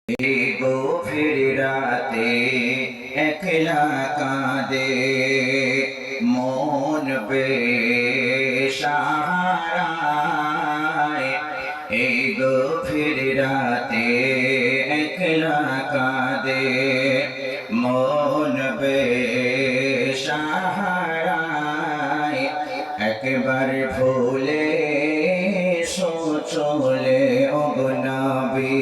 এই গভীর রাতে একলা কাঁদে মন বেসাহারায়। এই গভীর রাতে একলা কাঁদে মন বেসাহারায়। একবার ভুলে চলে অগনবী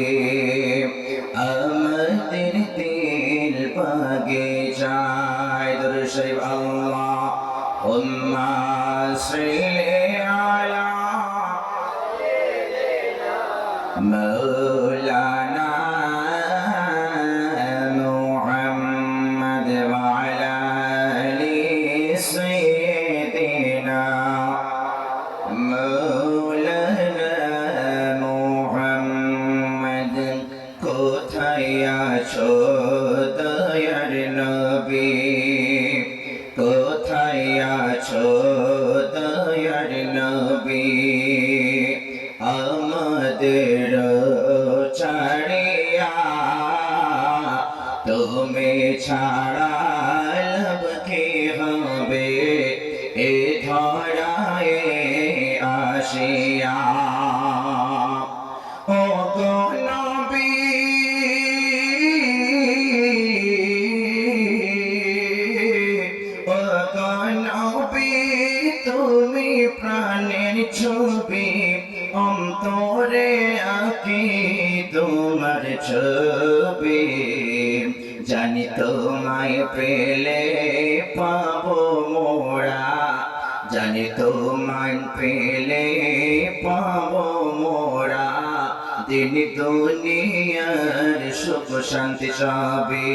আমাদের দিল পাগে যায়। দুরূদ শরীফ আল্লাহুম্মা সাল্লি আলা মাওলানা মুহাম্মদ ওয়া আলা আলি সাইয়্যিদিনা মাওলানা মুহাম্মদ। কোথায় আছো দয়ার নবী, কোথায় আছো দয়ার নবী, আমাদের ছাড়িয়া তুমি ছাড়া লাভ কি হবে এ ধরায় আসিয়া। ও গো নবী ও গো নবী তুমি প্রাণের ছবি, অন্তরে আঁকি তোমার ছবি। জানি তোমায় পেলে পাবো মোরা, জানি তোমায় পেলে পাবো মোরা দিন দুনিয়ার সুখ শান্তি সবে।